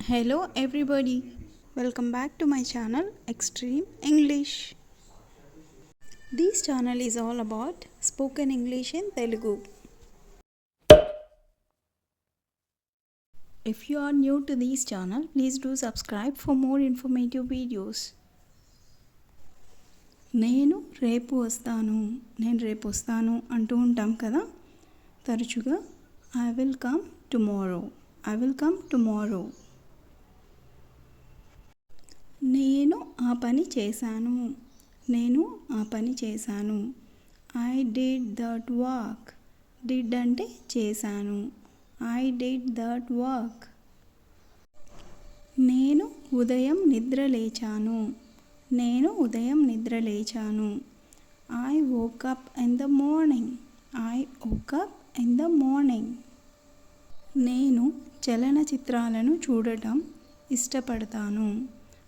Hello everybody, welcome back to my channel Extreme English. This channel is all about spoken English in Telugu. If you are new to this channel, please do subscribe for more informative videos. నేను రేపు వస్తాను అంటూ ఉంటాం కదా తరచుగా. I will come tomorrow. నేను ఆ పని చేశాను. I did that work. Did అంటే చేశాను. I did that work. నేను ఉదయం నిద్ర లేచాను. I woke up in the morning. నేను చలనచిత్రాలను చూడటం ఇష్టపడతాను.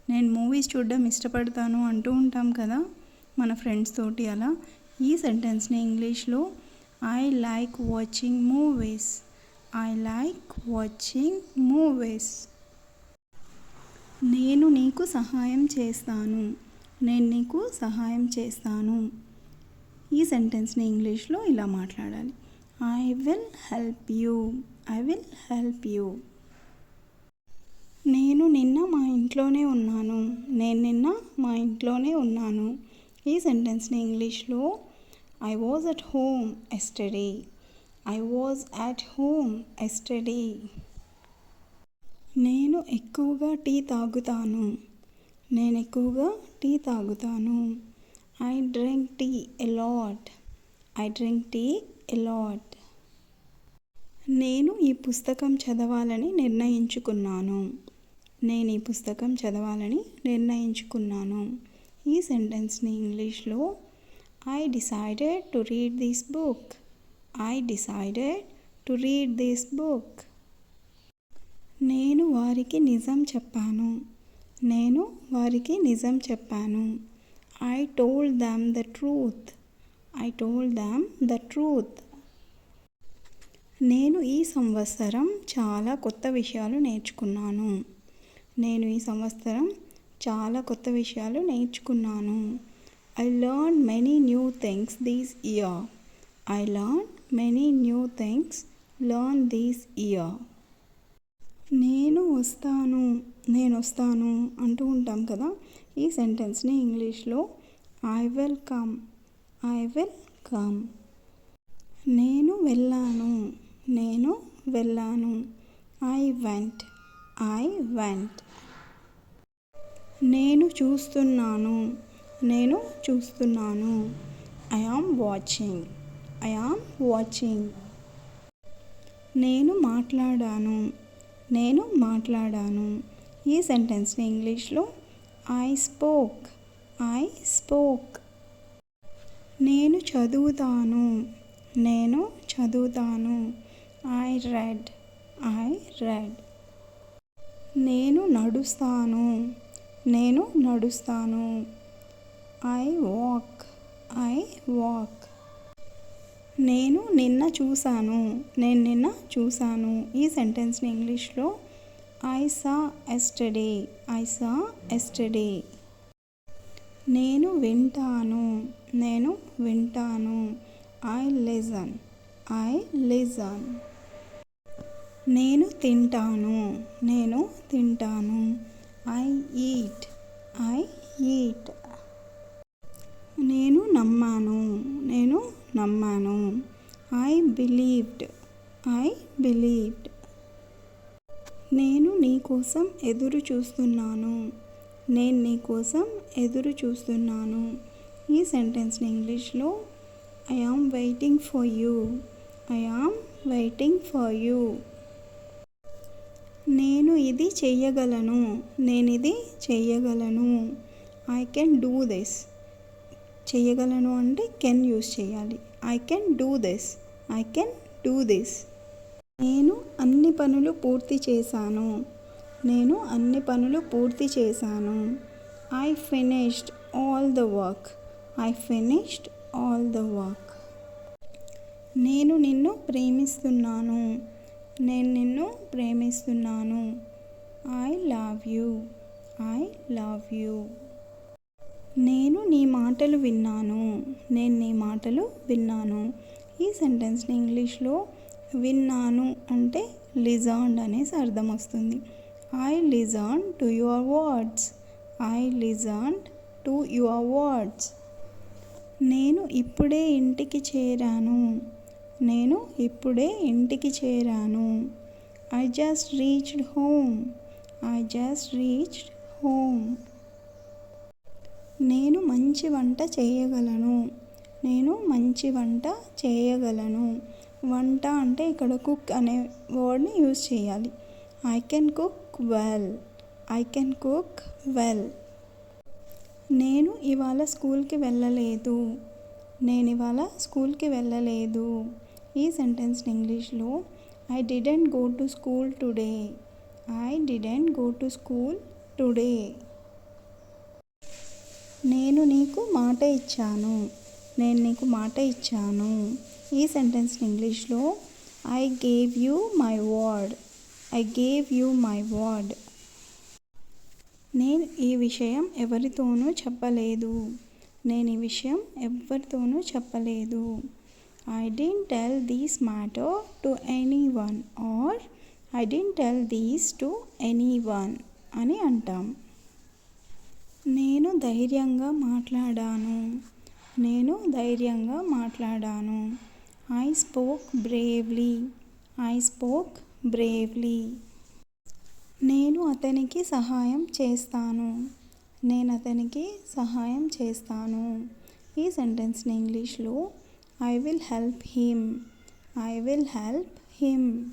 నేను మూవీస్ చూడడం ఇష్టపడతాను అంటూ ఉంటాం కదా మన ఫ్రెండ్స్ తోటి. అలా ఈ సెంటెన్స్ని ఇంగ్లీష్లో ఐ లైక్ వాచింగ్ మూవీస్. నేను నీకు సహాయం చేస్తాను. ఈ సెంటెన్స్ని ఇంగ్లీష్లో ఇలా మాట్లాడాలి. I will help you. నేను నిన్న మా ఇంట్లోనే ఉన్నాను. ఈ సెంటెన్స్ని ఇంగ్లీష్లో I was at home yesterday. నేను ఎక్కువగా టీ తాగుతాను. I drink tea a lot. నేను ఈ పుస్తకం చదవాలని నిర్ణయించుకున్నాను. ఈ సెంటెన్స్ని ఇంగ్లీష్లో I decided to read this book. నేను వారికి నిజం చెప్పాను. I told them the truth. నేను ఈ సంవత్సరం చాలా కొత్త విషయాలు నేర్చుకున్నాను. I learn many new things this year. నేను వస్తాను అంటూ ఉంటాం కదా. ఈ సెంటెన్స్ని ఇంగ్లీష్లో ఐ విల్ కమ్. నేను వెళ్ళాను. I went. నేను చూస్తున్నాను. I am watching. నేను మాట్లాడాను. ఈ సెంటెన్స్ని ఇంగ్లీష్లో ఐ స్పోక్. నేను చదువుతాను. I read. నేను నడుస్తాను. I walk. నేను నిన్న చూశాను. ఈ సెంటెన్స్ని ఇంగ్లీష్లో ఐ సా ఎస్టర్డే. నేను వింటాను. I listen. నేను తింటాను. I eat. నేను నమ్మాను. I believed. నేను నీ కోసం ఎదురు చూస్తున్నాను. ఈ సెంటెన్స్ని ఇంగ్లీష్లో I am waiting for you. నేను ఇది చెయ్యగలను. I can do this. చెయ్యగలను అంటే కెన్ యూస్ చేయాలి. I can do this. నేను అన్ని పనులు పూర్తి చేశాను. I finished all the work. నేను నిన్ను ప్రేమిస్తున్నాను. I love you. I love you. నేను నీ మాటలు విన్నాను. నేను నీ మాటలు విన్నాను. ఈ సెంటెన్స్ని ఇంగ్లీష్లో విన్నాను అంటే లిజర్న్డ్ అనేసి అర్థం వస్తుంది. I listen to your words. I listen to your words. నేను ఇప్పుడే ఇంటికి చేరాను. నేను ఇప్పుడే ఇంటికి చేరాను. I just reached home. I just reached home. నేను మంచి వంట చేయగలను. నేను మంచి వంట చేయగలను. వంట అంటే ఇక్కడ కుక్ అనే వర్డ్ని యూజ్ చేయాలి. I can cook well. I can cook well. నేను ఇవాళ స్కూల్కి వెళ్ళలేదు. నేను ఇవాళ స్కూల్కి వెళ్ళలేదు. ఈ సెంటెన్స్ని ఇంగ్లీష్లో I didn't go to school today. I didn't go to school today. నేను నీకు మాట ఇచ్చాను. నేను నీకు మాట ఇచ్చాను. ఈ సెంటెన్స్ని ఇంగ్లీష్లో I gave you my word. I gave you my word. నేను ఈ విషయం ఎవరితోనూ చెప్పలేదు. నేను ఈ విషయం ఎవరితోనూ చెప్పలేదు. I didn't tell this matter to anyone or I didn't tell these to anyone అని అంటాం. నేను ధైర్యంగా మాట్లాడాను. నేను ధైర్యంగా మాట్లాడాను. I spoke bravely. I spoke bravely. నేను అతనికి సహాయం చేస్తాను. నేను అతనికి సహాయం చేస్తాను. ఈ సెంటెన్స్ని ఇంగ్లీష్లో I will help him. I will help him.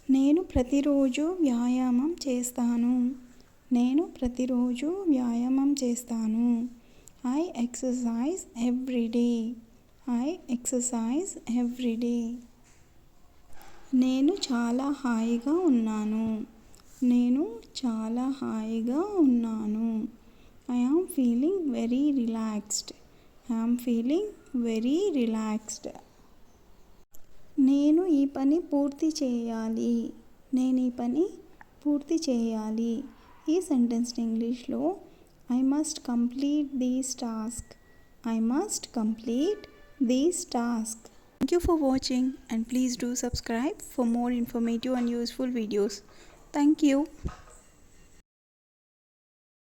నేను ప్రతిరోజు వ్యాయామం చేస్తాను. నేను ప్రతిరోజు వ్యాయామం చేస్తాను. I exercise every day. I exercise every day. నేను చాలా హాయిగా ఉన్నాను. నేను చాలా హాయిగా ఉన్నాను. I am feeling very relaxed. I am feeling very relaxed. నేను ఈ పని పూర్తి చేయాలి. నేను ఈ పని పూర్తి చేయాలి. ఈ సెంటెన్స్ని ఇంగ్లీష్లో I must complete this task. I must complete this task. Thank you for watching and please do subscribe for more informative and useful videos. Thank you.